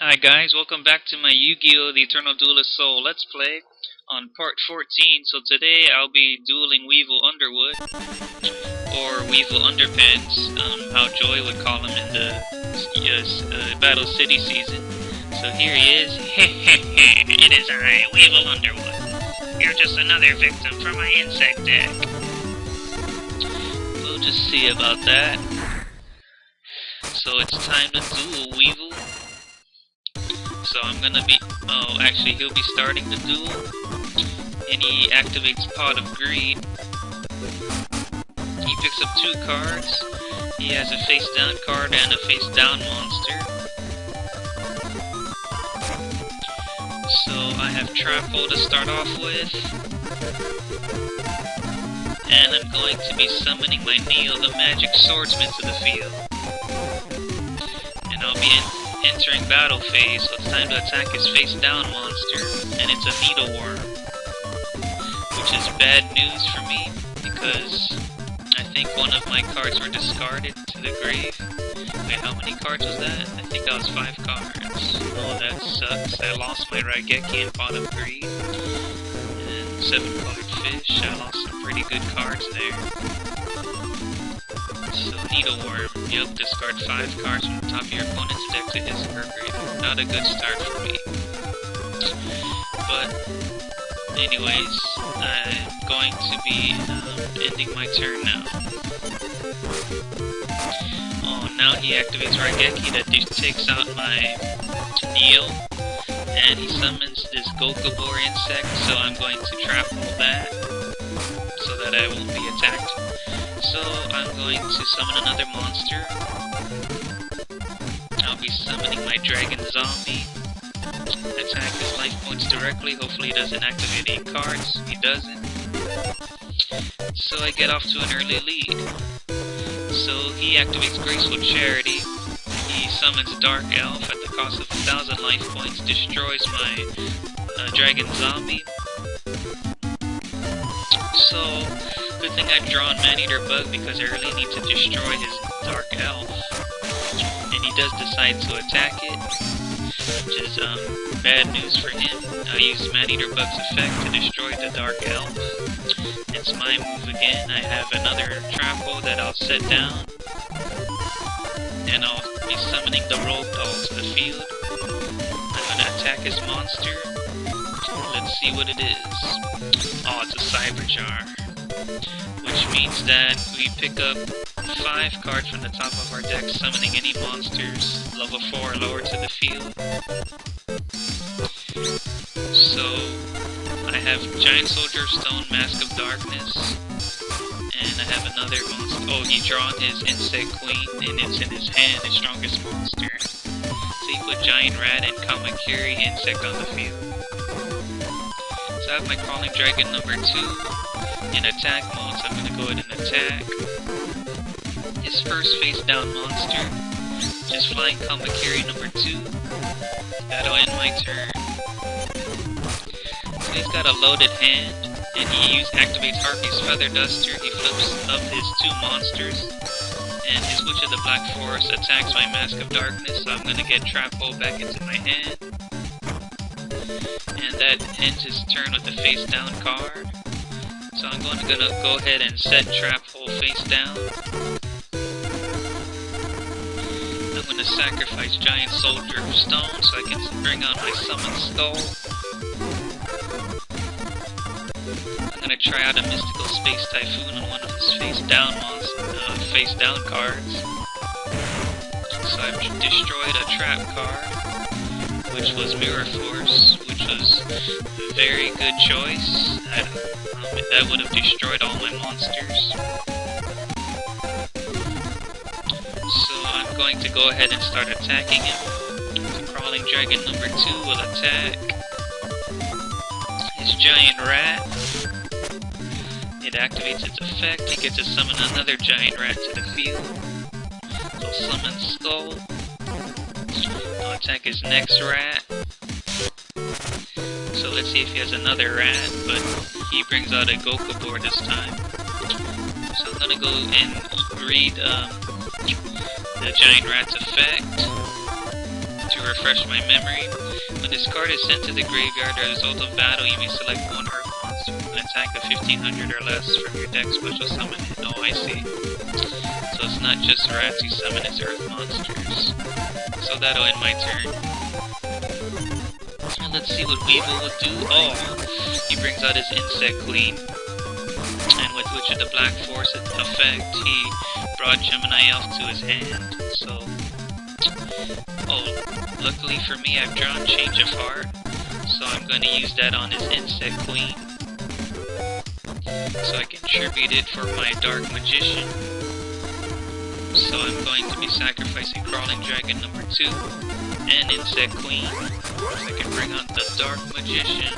Hi guys, welcome back to my Yu-Gi-Oh! The Eternal Duelist Soul Let's Play on part 14. So today I'll be dueling Weevil Underwood, or Weevil Underpants, how Joy would call him in the Battle City season. So here he is. It is I, Weevil Underwood. You're just another victim from my insect deck. We'll just see about that. So it's time to duel Weevil. So I'm gonna be, actually he'll be starting the duel, and he activates Pot of Greed. He picks up 2 cards. He has a face down card and a face down monster. So I have Trap Hole to start off with, and I'm going to be summoning my Neil, the Magic Swordsman, to the field. And I'll be entering battle phase, so it's time to attack his face down monster, and it's a Needleworm, which is bad news for me because I think one of my cards were discarded to the grave. Wait, how many cards was that? I think that was 5 cards. Oh, that sucks. I lost my Raigeki and Pot of Greed, and 7-colored fish. I lost some pretty good cards there. So Needleworm, you'll discard 5 cards from the top of your opponent's deck to his or her grave. Not a good start for me. But anyways, I'm going to be ending my turn now. Oh, now he activates Raigeki that takes out my Neil, and he summons this Gokabor insect, so I'm going to trap all that so that I won't be attacked. So I'm going to summon another monster. I'll be summoning my Dragon Zombie. Attack his life points directly. Hopefully he doesn't activate any cards. He doesn't. So I get off to an early lead. So he activates Graceful Charity. He summons Dark Elf at the cost of 1,000 life points. Destroys my Dragon Zombie. So good thing I've drawn Man-Eater Bug because I really need to destroy his Dark Elf. And he does decide to attack it, which is bad news for him. I'll use Man-Eater Bug's effect to destroy the Dark Elf. It's my move again. I have another Trap Hole that I'll set down. And I'll be summoning the Rogue Doll to the field. I'm gonna attack his monster. Let's see what it is. Oh, it's a Cyber Jar. Which means that we pick up 5 cards from the top of our deck, summoning any monsters level 4 or lower to the field. So I have Giant Soldier, Stone, Mask of Darkness, and I have another monster. Oh, he drawn his Insect Queen, and it's in his hand, his strongest monster. So he put Giant Rat and Kamakiri Insect on the field. So I have my Crawling Dragon number 2 in attack mode, so I'm going to go ahead and attack. His first face down monster, just Flying Kamakiri number 2. That'll end my turn. So he's got a loaded hand, and he activates Harpy's Feather Duster. He flips up his 2 monsters, and his Witch of the Black Forest attacks my Mask of Darkness, so I'm going to get Trap Hole back into my hand. And that ends his turn with the face down card. So I'm gonna go ahead and set Trap Hole face down. I'm gonna sacrifice Giant Soldier of Stone so I can bring out my Summon Skull. I'm gonna try out a Mystical Space Typhoon on one of his face down cards. So I've destroyed a trap card, which was Mirror Force, which was a very good choice. That would have destroyed all my monsters. So I'm going to go ahead and start attacking him. The Crawling Dragon number 2 will attack his Giant Rat. It activates its effect. He gets to summon another Giant Rat to the field. So Summon Skull. I'll attack his next rat. So let's see if he has another rat, but he brings out a Gokabor this time. So I'm gonna go and read the Giant Rat's effect to refresh my memory. When this card is sent to the graveyard as a result of battle, you may select one Earth monster with an attack of 1500 or less from your deck, special summon it. Oh, I see. So it's not just rats you summon, it's Earth monsters. So that'll end my turn. And let's see what Weevil will do. Oh, he brings out his Insect Queen. And with Witch of the Black Force effect, he brought Gemini Elf to his hand. So, oh, luckily for me, I've drawn Change of Heart. So I'm going to use that on his Insect Queen. So I can tribute it for my Dark Magician. So I'm going to be sacrificing Crawling Dragon number 2 and Insect Queen. So I can bring on the Dark Magician.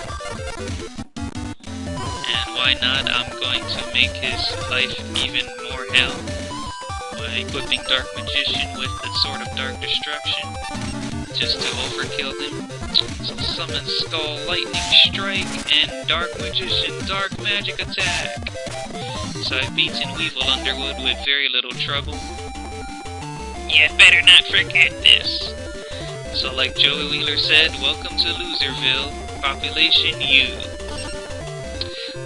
And why not, I'm going to make his life even more hell by equipping Dark Magician with the Sword of Dark Destruction, just to overkill them. So summon Skull Lightning Strike and Dark Magician Dark Magic Attack. So I've beaten Weevil Underwood with very little trouble. You better not forget this. So like Joey Wheeler said, welcome to Loserville, population U.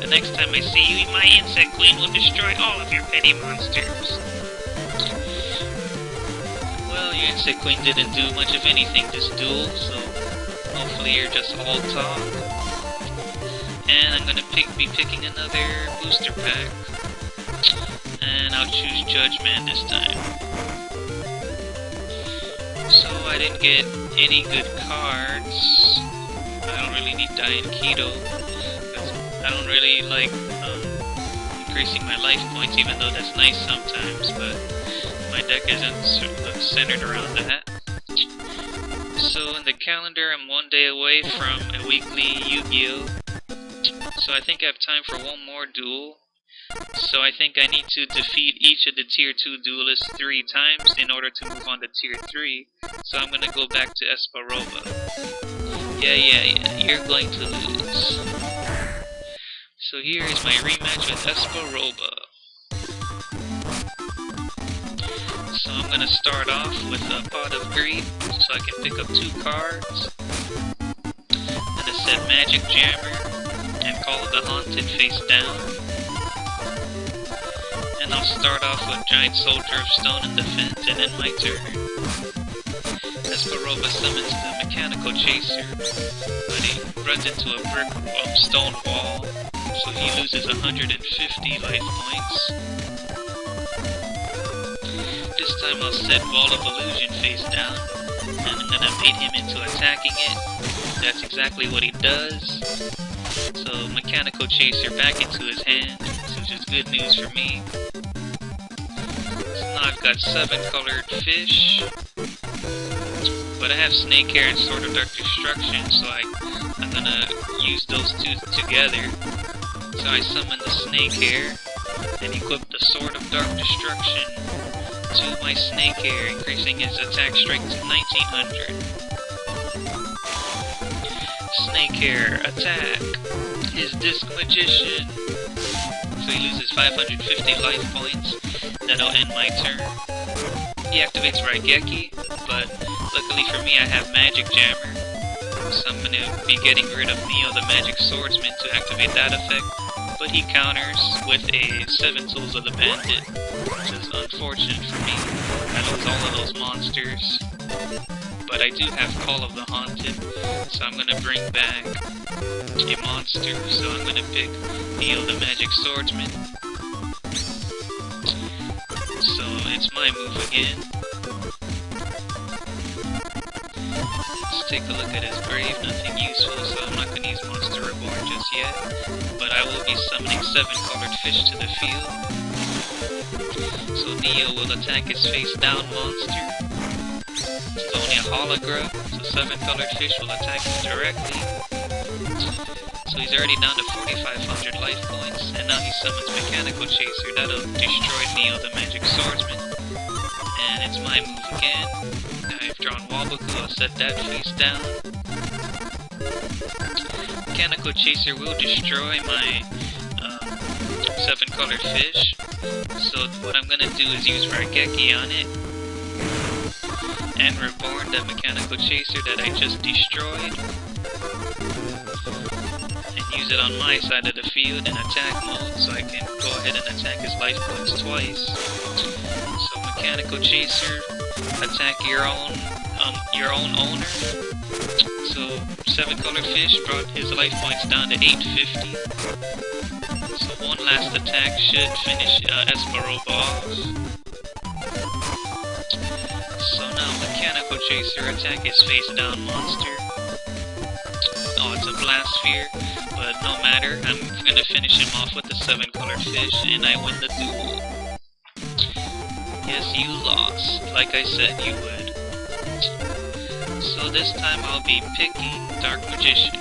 The next time I see you, my Insect Queen will destroy all of your petty monsters. Well, your Insect Queen didn't do much of anything this duel, so hopefully you're just all talk. And I'm gonna be picking another booster pack. And I'll choose Judge Man this time. So I didn't get any good cards. I don't really need Diet Keto. I don't really like increasing my life points, even though that's nice sometimes, but my deck isn't centered around that. So in the calendar, I'm 1 day away from a weekly Yu-Gi-Oh! So I think I have time for one more duel. So I think I need to defeat each of the Tier 2 duelists 3 times in order to move on to Tier 3. So I'm gonna go back to Espa Roba. Yeah, you're going to lose. So here is my rematch with Espa Roba. So I'm gonna start off with a Pot of Greed, so I can pick up 2 cards. And a set Magic Jammer, and Call of the Haunted face down. And I'll start off with Giant Soldier of Stone in defense, and end my turn. Espa Roba summons the Mechanical Chaser, but he runs into a brick stone wall, so he loses 150 life points. This time I'll set Wall of Illusion face down, and I'm gonna bait him into attacking it. That's exactly what he does. So Mechanical Chaser back into his hand, which is good news for me. So now I've got 7 colored fish, but I have Snake Hair and Sword of Dark Destruction, so I'm gonna use those 2 together. So I summon the Snake Hair and equip the Sword of Dark Destruction to my Snake Hair, increasing his attack strength to 1900. Snake Hair, attack! His Disc Magician! So he loses 550 life points. That'll end my turn. He activates Raigeki, but luckily for me I have Magic Jammer. So I'm going to be getting rid of Neo the Magic Swordsman to activate that effect. But he counters with a 7 Tools of the Bandit, which is unfortunate for me. I lose all of those monsters. But I do have Call of the Haunted, so I'm going to bring back a monster. So I'm going to pick Neo the Magic Swordsman. So it's my move again. Let's take a look at his grave, nothing useful, so I'm not going to use Monster Reborn just yet. But I will be summoning 7 colored fish to the field. So Neo will attack his face down monster. It's only a holograph, so 7 colored fish will attack him directly. So he's already down to 4,500 life points, and now he summons Mechanical Chaser. That'll destroy Neo the Magic Swordsman. And it's my move again. I've drawn Waboku, I'll set that face down. Mechanical Chaser will destroy my 7 colored fish. So what I'm gonna do is use Raigeki on it. and reborn the mechanical chaser that I just destroyed, and use it on my side of the field in attack mode, so I can go ahead and attack his life points twice. So mechanical chaser, attack your own owner. So 7-color fish brought his life points down to 850. So one last attack should finish Espa Roba off. So now mechanical chaser attack his face down monster. Oh, it's a blast sphere, but no matter. I'm gonna finish him off with the 7-color fish, and I win the duel. Yes, you lost, like I said you would. So this time I'll be picking Dark Magician.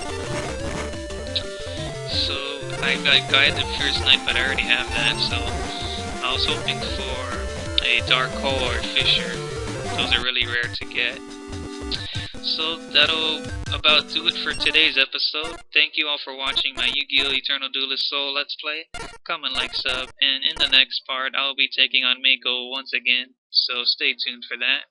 So I got Guided Fierce Knight, but I already have that, so I was hoping for a Dark Hole or Fisher. Those are really rare to get. So that'll about do it for today's episode. Thank you all for watching my Yu-Gi-Oh! Eternal Duelist Soul Let's Play. Comment, like, sub, and in the next part I'll be taking on Mako once again, so stay tuned for that.